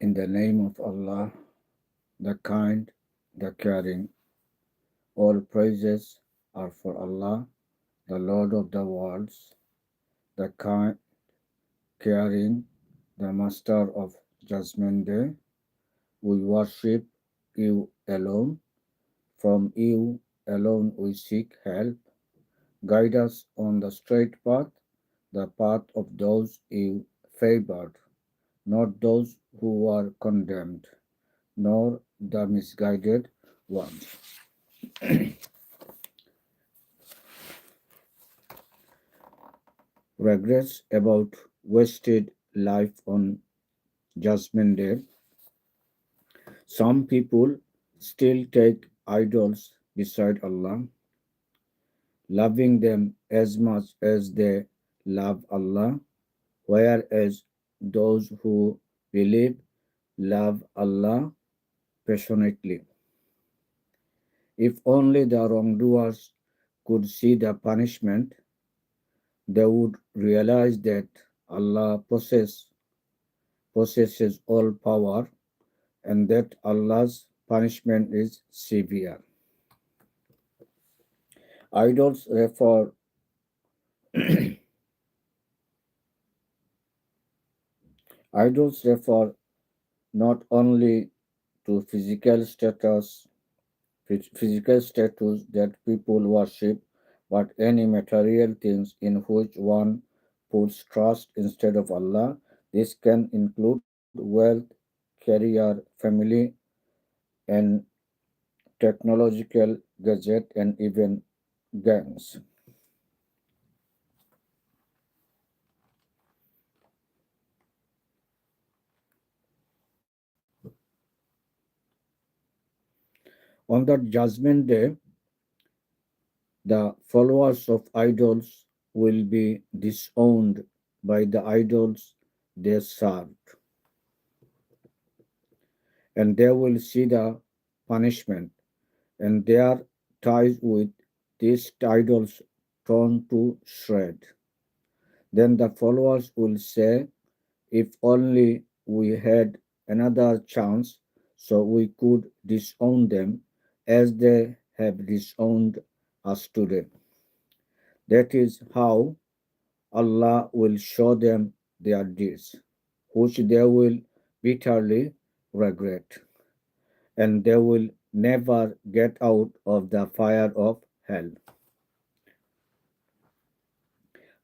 In the name of Allah, the kind, the caring, all praises are for Allah, the Lord of the worlds, the kind, caring, the Master of Judgment Day. We worship you alone. From you alone we seek help. Guide us on the straight path, the path of those you favored, not those who are condemned, nor the misguided ones. Regrets about wasted life on Judgment Day. Some people still take idols beside Allah, loving them as much as they love Allah, whereas those who believe love Allah passionately. If only the wrongdoers could see the punishment, they would realize that Allah possesses all power and that Allah's punishment is severe. Idols refer idols refer not only to physical status that people worship, but any material things in which one puts trust instead of Allah. This can include wealth, career, family, and technological gadget, and even gangs. On the judgment day, the followers of idols will be disowned by the idols they served, and they will see the punishment, and their ties with these idols torn to shreds. Then the followers will say, if only we had another chance so we could disown them as they have disowned us today. That is how Allah will show them their deeds, which they will bitterly regret, and they will never get out of the fire of hell.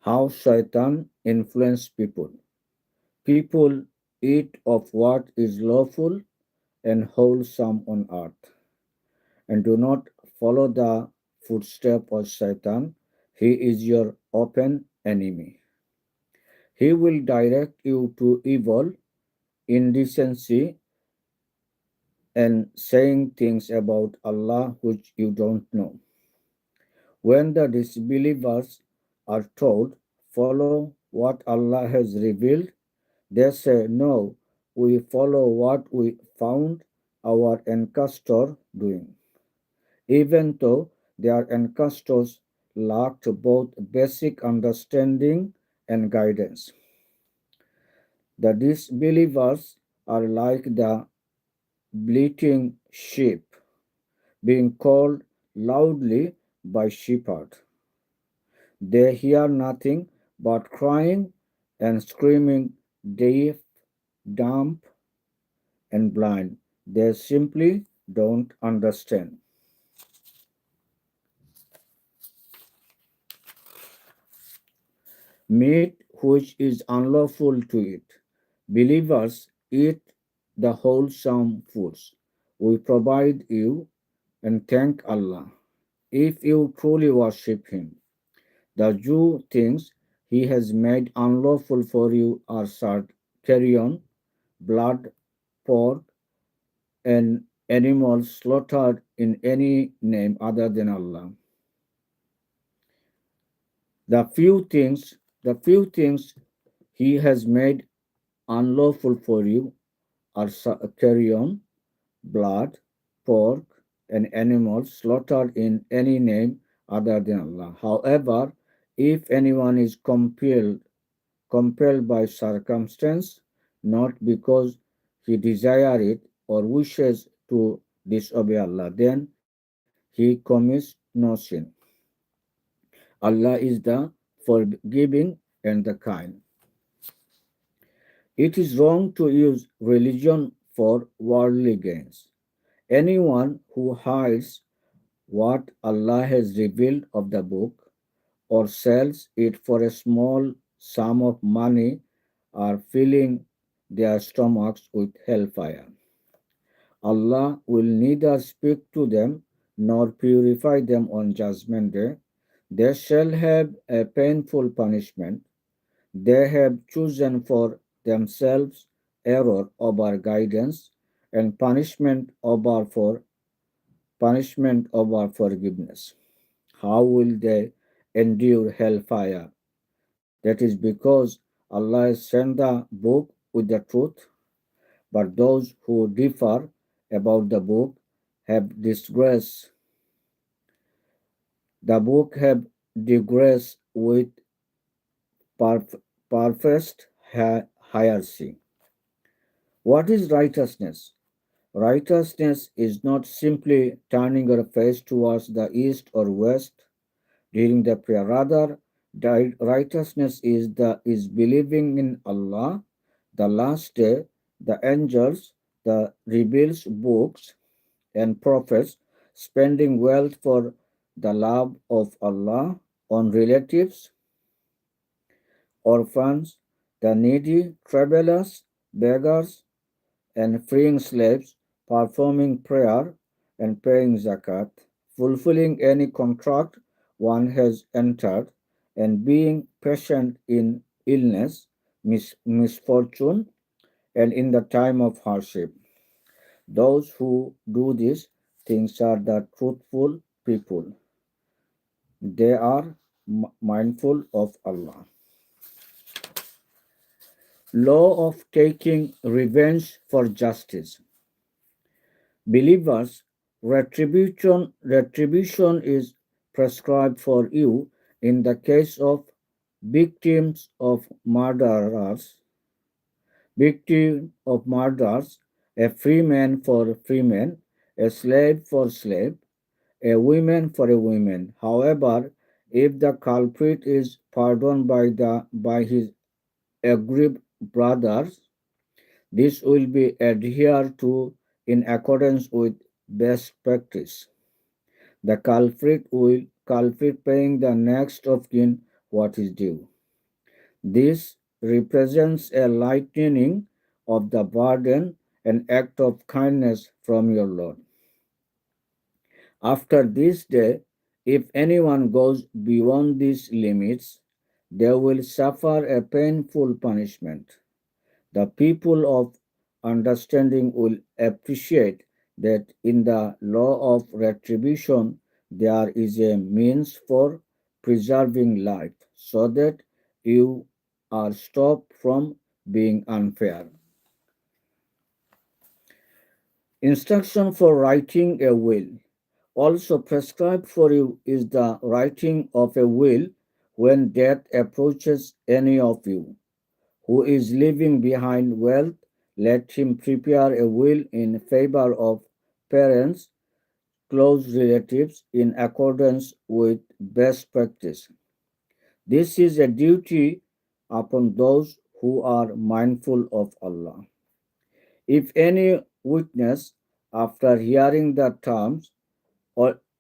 How Shaitan influences people. People eat of what is lawful and wholesome on earth, and do not follow the footstep of Satan. He is your open enemy. He will direct you to evil, indecency, and saying things about Allah which you don't know. When the disbelievers are told, follow what Allah has revealed, they say, no, we follow what we found our ancestor doing, even though their ancestors lacked both basic understanding and guidance. The disbelievers are like the bleating sheep being called loudly by shepherd. They hear nothing but crying and screaming, deaf, dumb, and blind. They simply don't understand. Meat which is unlawful to eat. Believers eat the wholesome foods we provide you and thank Allah. If you truly worship Him, the Jew things He has made unlawful for you are carrion, blood, pork, and animals slaughtered in any name other than Allah. The few things He has made unlawful for you are carrion, blood, pork, and animals slaughtered in any name other than Allah. However, if anyone is compelled by circumstance, not because he desires it or wishes to disobey Allah, then he commits no sin. Allah is the forgiving and the kind. It is wrong to use religion for worldly gains. Anyone who hides what Allah has revealed of the book or sells it for a small sum of money are filling their stomachs with hellfire. Allah will neither speak to them nor purify them on Judgment Day. They shall have a painful punishment. They have chosen for themselves error over guidance and punishment over forgiveness. How will they endure hellfire? That is because Allah has sent the book with the truth, but those who differ about the book have disgrace. The book have disgrace with perf- perfect hierarchy. What is righteousness? Righteousness is not simply turning your face towards the east or west during the prayer. Rather, righteousness is believing in Allah, the last day, the angels, the revealed books and prophets, spending wealth for the love of Allah on relatives, orphans, the needy, travelers, beggars, and freeing slaves, performing prayer and paying zakat, fulfilling any contract one has entered, and being patient in illness, misfortune, and in the time of hardship. Those who do these things are the truthful people. They are mindful of Allah. Law of taking revenge for justice. Believers, retribution is prescribed for you in the case of victims of murderers, victim of murders, a free man for a free man, a slave for slave, a woman for a woman. However, if the culprit is pardoned by his aggrieved brothers, this will be adhered to in accordance with best practice. The culprit paying the next of kin what is due. This represents a lightening of the burden, an act of kindness from your Lord. After this day, if anyone goes beyond these limits, they will suffer a painful punishment. The people of understanding will appreciate that in the law of retribution there is a means for preserving life so that you are stopped from being unfair. Instruction for writing a will. Also prescribed for you is the writing of a will when death approaches any of you who is leaving behind wealth. Let him prepare a will in favor of parents, close relatives, in accordance with best practice. This is a duty upon those who are mindful of Allah. If any witness, after hearing the terms,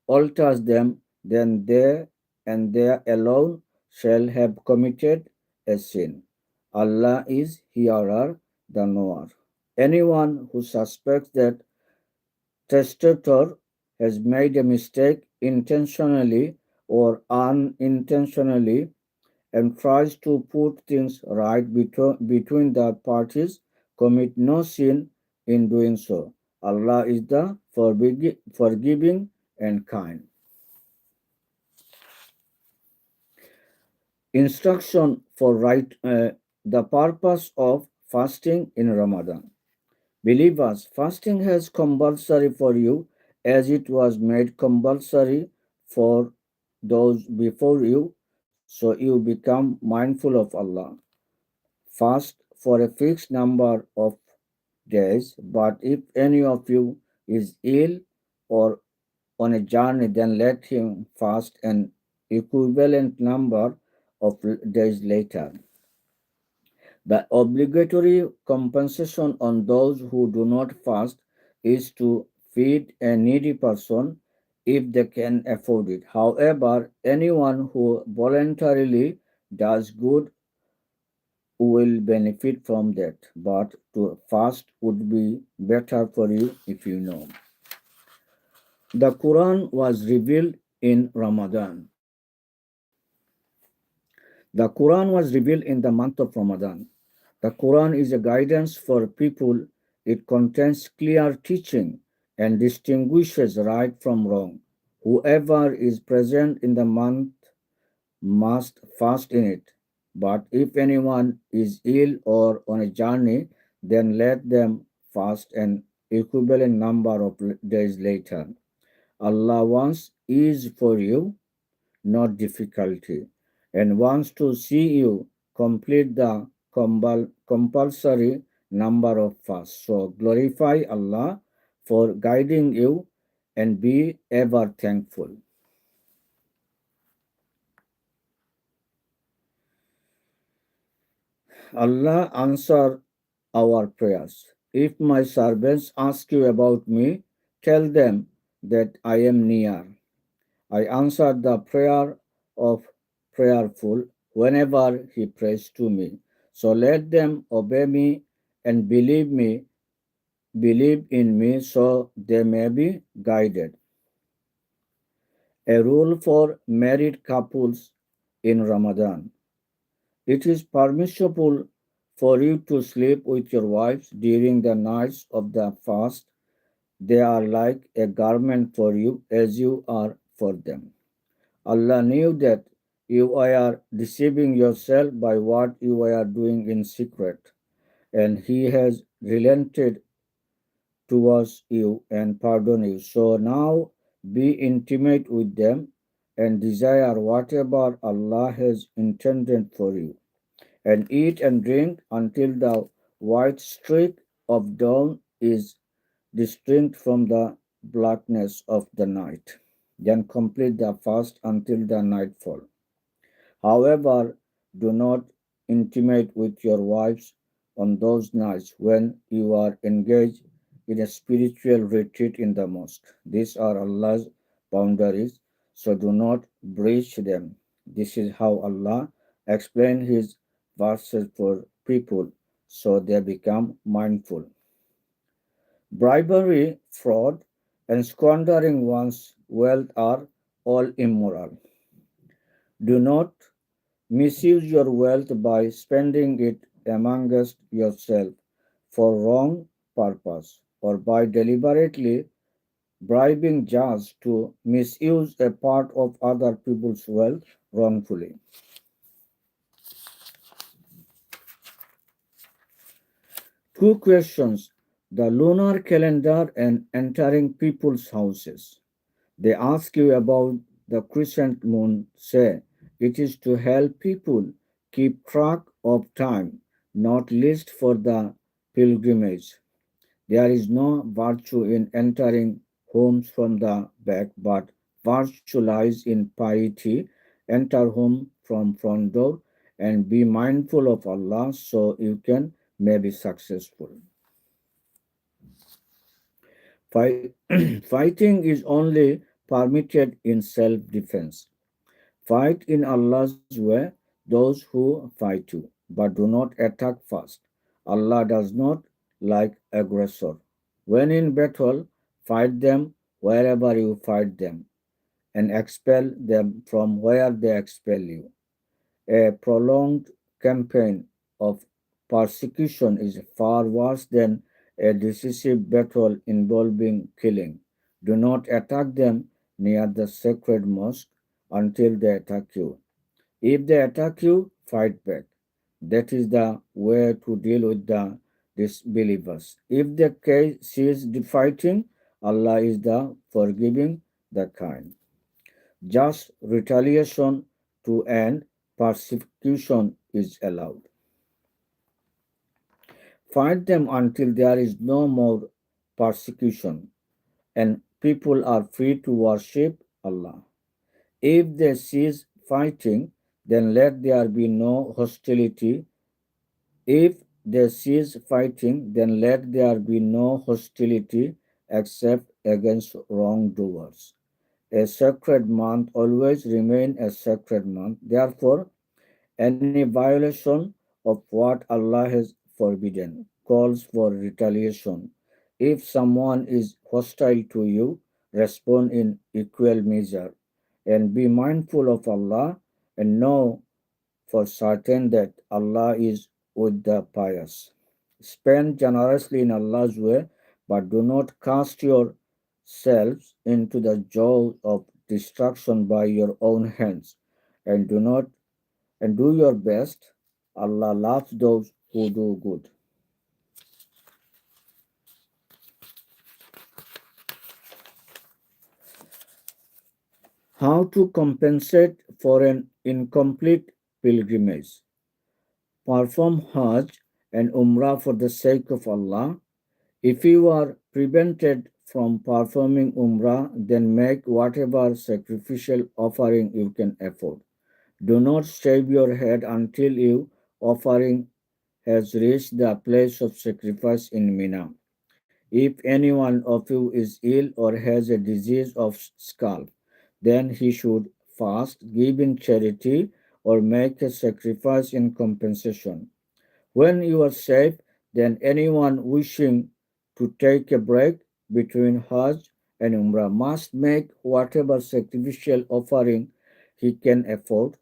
alters them, then they and they alone shall have committed a sin. Allah is hearer, the knower. Anyone who suspects that testator has made a mistake intentionally or unintentionally and tries to put things right between the parties commit no sin in doing so. Allah is the forgiving and kind. Instruction for the purpose of fasting in Ramadan. Believers, fasting has compulsory for you as it was made compulsory for those before you, so you become mindful of Allah. Fast for a fixed number of days, but if any of you is ill or on a journey, then let him fast an equivalent number of days later. The obligatory compensation on those who do not fast is to feed a needy person if they can afford it. However, anyone who voluntarily does good will benefit from that, but to fast would be better for you if you know. The Quran was revealed in Ramadan. The Quran was revealed in the month of Ramadan. The Quran is a guidance for people. It contains clear teaching and distinguishes right from wrong. Whoever is present in the month must fast in it. But if anyone is ill or on a journey, then let them fast an equivalent number of days later. Allah wants ease for you, not difficulty, and wants to see you complete the compulsory number of fasts. So glorify Allah for guiding you and be ever thankful. Allah answer our prayers. If my servants ask you about me, tell them that I am near. I answer the prayer of prayerful whenever he prays to me. So let them obey me and believe in me so they may be guided. A rule for married couples in Ramadan. It is permissible for you to sleep with your wives during the nights of the fast. They are like a garment for you as you are for them. Allah knew that you are deceiving yourself by what you are doing in secret, and He has relented towards you and pardoned you. So now be intimate with them and desire whatever Allah has intended for you, and eat and drink until the white streak of dawn is distinct from the blackness of the night. Then complete the fast until the nightfall. However, do not intimate with your wives on those nights when you are engaged in a spiritual retreat in the mosque. These are Allah's boundaries, so do not breach them. This is how Allah explained His verses for people so they become mindful. Bribery, fraud, and squandering one's wealth are all immoral. Do not misuse your wealth by spending it amongst yourself for wrong purpose, or by deliberately bribing judges to misuse a part of other people's wealth wrongfully. Two questions: the lunar calendar and entering people's houses. They ask you about the crescent moon, say it is to help people keep track of time, not least for the pilgrimage. There is no virtue in entering homes from the back, but virtue lies in piety. Enter home from front door and be mindful of Allah so you can may be successful. Fight, fighting is only permitted in self-defense. Fight in Allah's way those who fight you, but do not attack first. Allah does not like aggressor. When in battle, fight them wherever you fight them, and expel them from where they expel you. A prolonged campaign of persecution is far worse than a decisive battle involving killing. Do not attack them near the sacred mosque until they attack you. If they attack you, fight back. That is the way to deal with the disbelievers. If they cease the fighting, Allah is the forgiving, the kind. Just retaliation to end persecution is allowed. Fight them until there is no more persecution and people are free to worship Allah. If they cease fighting, then let there be no hostility. If they cease fighting, then let there be no hostility except against wrongdoers. A sacred month always remain a sacred month. Therefore, any violation of what Allah has forbidden calls for retaliation. If someone is hostile to you, respond in equal measure and be mindful of Allah and know for certain that Allah is with the pious. Spend generously in Allah's way, but do not cast yourselves into the jaws of destruction by your own hands, and do your best. Allah loves those who do good. How to compensate for an incomplete pilgrimage? Perform Hajj and Umrah for the sake of Allah. If you are prevented from performing Umrah, then make whatever sacrificial offering you can afford. Do not shave your head until your offering has reached the place of sacrifice in Mina. If any one of you is ill or has a disease of scalp, then he should fast, give in charity, or make a sacrifice in compensation. When you are safe, then anyone wishing to take a break between Hajj and Umrah must make whatever sacrificial offering he can afford,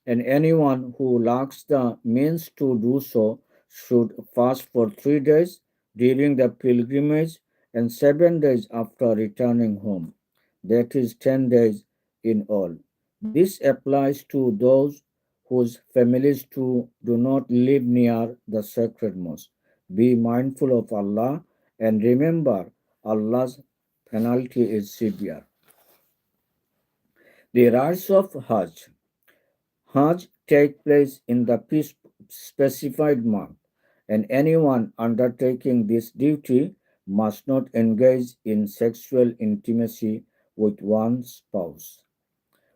and anyone who lacks the means to do so should fast for 3 days during the pilgrimage and 7 days after returning home. That is 10 days in all. This applies to those whose families do not live near the sacred mosque. Be mindful of Allah and remember Allah's penalty is severe. The rites of Hajj. Hajj take place in the specified month, and anyone undertaking this duty must not engage in sexual intimacy with one's spouse,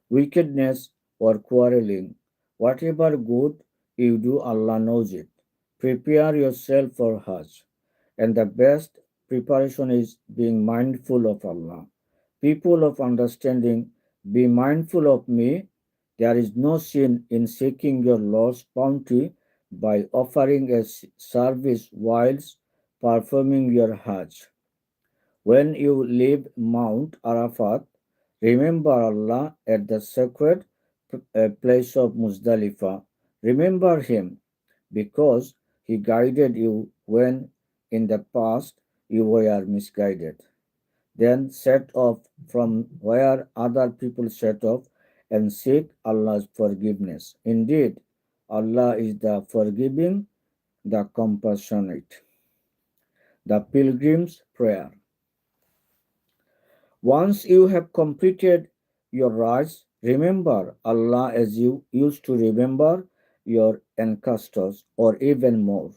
wickedness, or quarreling. Whatever good you do, Allah knows it. Prepare yourself for Hajj, and the best preparation is being mindful of Allah. People of understanding, be mindful of me. There is no sin in seeking your Lord's bounty by offering a service whilst performing your Hajj. When you leave Mount Arafat, remember Allah at the sacred place of Muzdalifah. Remember Him because He guided you when in the past you were misguided. Then set off from where other people set off and seek Allah's forgiveness. Indeed, Allah is the forgiving, the compassionate. The Pilgrim's Prayer. Once you have completed your rites, remember Allah as you used to remember your ancestors or even more.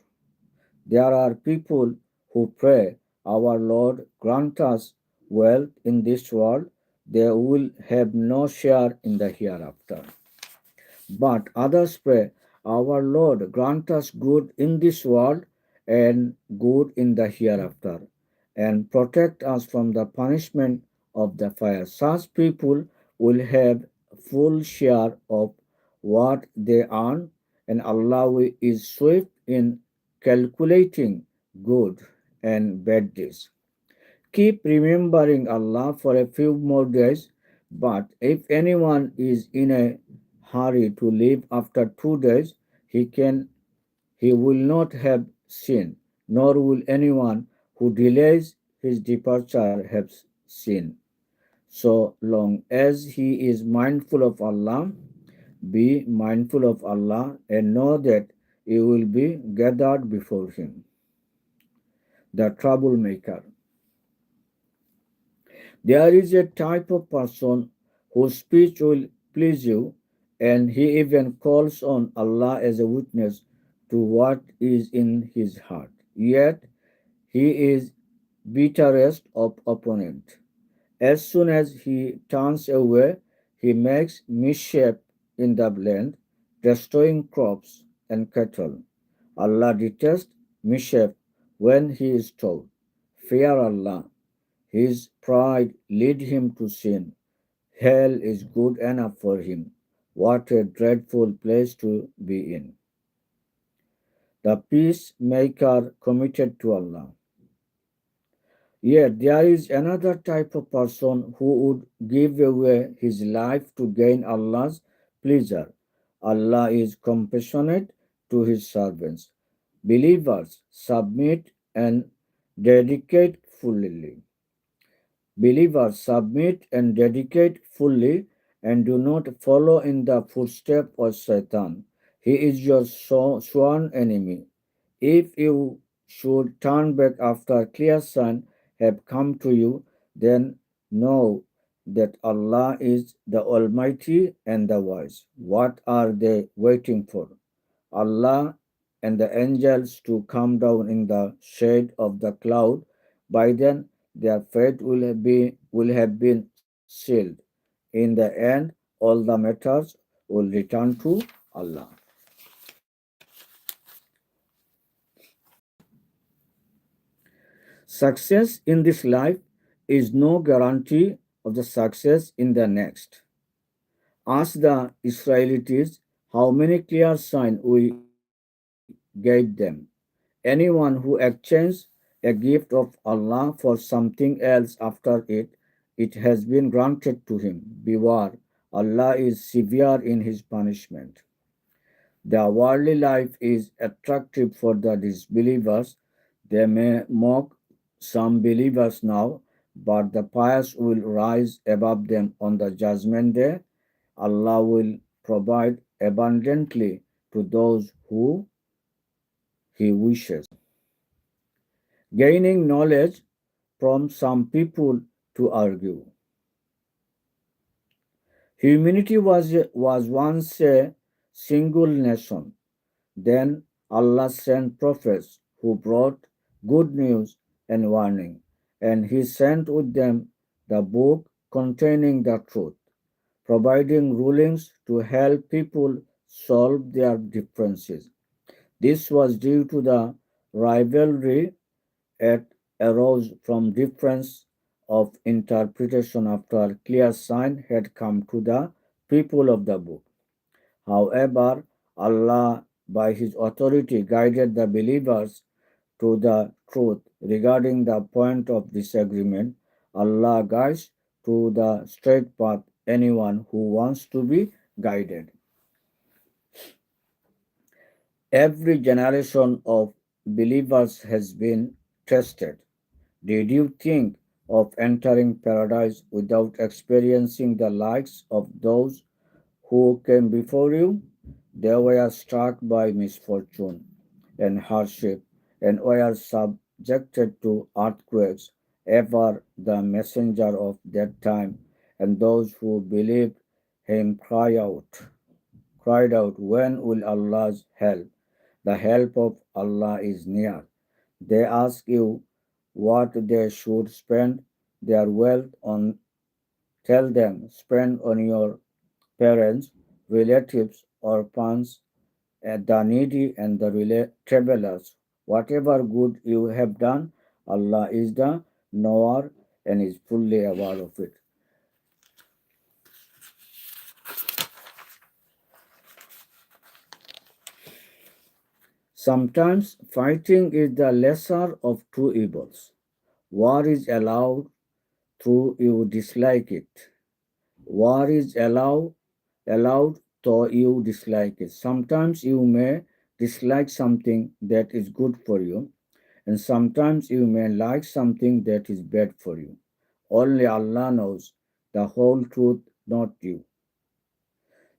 There are people who pray, Our Lord, grant us wealth in this world, they will have no share in the hereafter. But others pray, Our Lord, grant us good in this world and good in the hereafter, and protect us from the punishment of the fire. Such people will have full share of what they earn, and Allah is swift in calculating good and bad deeds. Keep remembering Allah for a few more days, but if anyone is in a hurry to leave after 2 days, he can he will not have sinned, nor will anyone who delays his departure have sinned. So long as he is mindful of Allah, be mindful of Allah and know that you will be gathered before him. The troublemaker. There is a type of person whose speech will please you, and he even calls on Allah as a witness to what is in his heart. yet he is bitterest of opponent. As soon as he turns away, he makes mischief in the land, destroying crops and cattle. Allah detests mischief when he is told, "Fear Allah." His pride lead him to sin. Hell is good enough for him. What a dreadful place to be in. The peacemaker committed to Allah. Yet there is another type of person who would give away his life to gain Allah's pleasure. Allah is compassionate to his servants. Believers submit and dedicate fully. Believers submit and dedicate fully and do not follow in the footsteps of Satan. He is your sworn enemy. If you should turn back after clear sign have come to you, then know that Allah is the Almighty and the Wise. What are they waiting for? Allah and the angels to come down in the shade of the cloud. By then their fate will have been sealed. In the end, all the matters will return to Allah. Success in this life is no guarantee of the success in the next. Ask the Israelites how many clear signs we gave them. Anyone who exchanges a gift of Allah for something else after it has been granted to him. Beware, Allah is severe in his punishment. The worldly life is attractive for the disbelievers. They may mock some believers now, but the pious will rise above them on the judgment day. Allah will provide abundantly to those who He wishes. Gaining knowledge from some people to argue. Humanity was once a single nation. Then Allah sent prophets who brought good news and warning, and He sent with them the book containing the truth, providing rulings to help people solve their differences. This was due to the rivalry that arose from difference of interpretation after clear sign had come to the people of the book. However, Allah, by His authority, guided the believers to the truth regarding the point of disagreement. Allah guides to the straight path anyone who wants to be guided. Every generation of believers has been tested. Did you think of entering paradise without experiencing the likes of those who came before you? They were struck by misfortune and hardship and were subjected to earthquakes. Ever the messenger of that time and those who believed him cried out, when will Allah's help? The help of Allah is near. They ask you what they should spend their wealth on. Tell them, spend on your parents, relatives, orphans, and the needy and the travelers. Whatever good you have done, Allah is the knower and is fully aware of it. Sometimes fighting is the lesser of two evils. War is allowed through you dislike it. War is allowed though you dislike it. Sometimes you may dislike something that is good for you, and sometimes you may like something that is bad for you. Only Allah knows the whole truth, not you.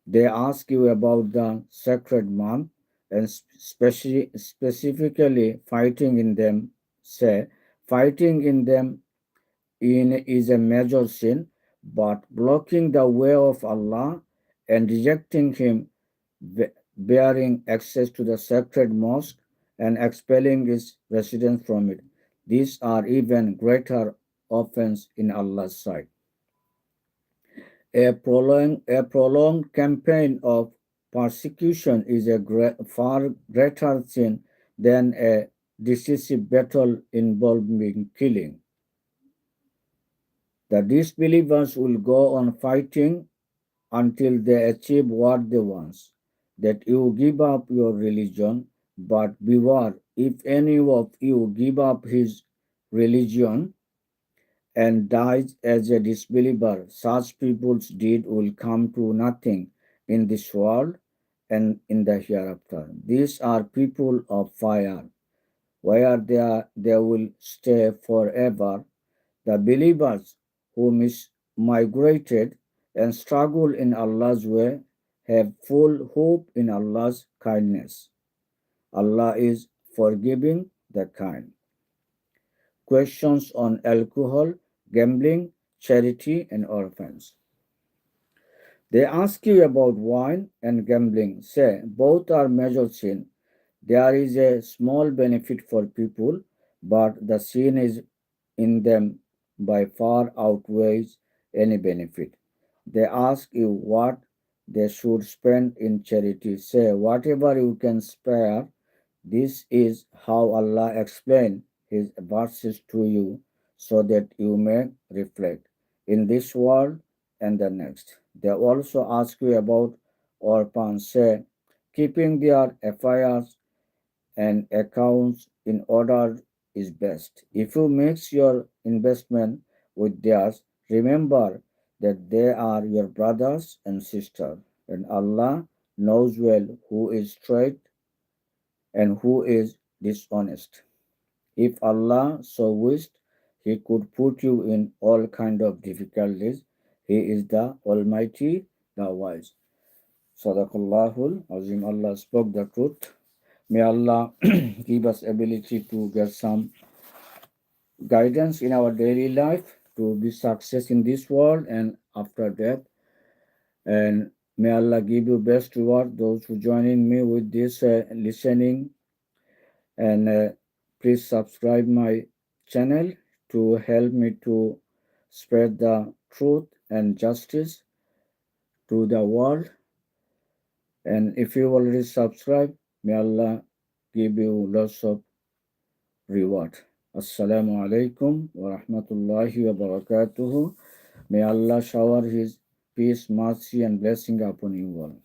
They ask you about the sacred month and specifically fighting in them. Say, fighting in them is a major sin, but blocking the way of Allah and rejecting Him, bearing access to the sacred mosque and expelling its residents from it. These are even greater offense in Allah's sight. A prolonged campaign of persecution is a far greater sin than a decisive battle involving killing. The disbelievers will go on fighting until they achieve what they want, that you give up your religion, but beware, if any of you give up his religion and dies as a disbeliever, such people's deed will come to nothing in this world and in the hereafter. These are people of fire, where they will stay forever. The believers who migrated and struggle in Allah's way have full hope in Allah's kindness. Allah is forgiving the kind. Questions on alcohol, gambling, charity, and orphans. They ask you about wine and gambling. Say, both are major sin. There is a small benefit for people, but the sin is in them by far outweighs any benefit. They ask you what they should spend in charity. Say, whatever you can spare. This is how Allah explained His verses to you so that you may reflect in this world and the next. They also ask you about orphans. Say, keeping their affairs and accounts in order is best. If you mix your investment with theirs, remember that they are your brothers and sisters, and Allah knows well who is straight and who is dishonest. If Allah so wished, He could put you in all kind of difficulties. He is the Almighty, the Wise. Sadaqallahul Azim. Allah spoke the truth. May Allah give us ability to get some guidance in our daily life to be success in this world and after that. And may Allah give you best reward those who joining me with this listening. And please subscribe my channel to help me to spread the truth and justice to the world. And if you already subscribe, may Allah give you lots of reward. Assalamu alaikum wa rahmatullahi wa barakatuhu. May Allah shower His peace, mercy, and blessing upon you all.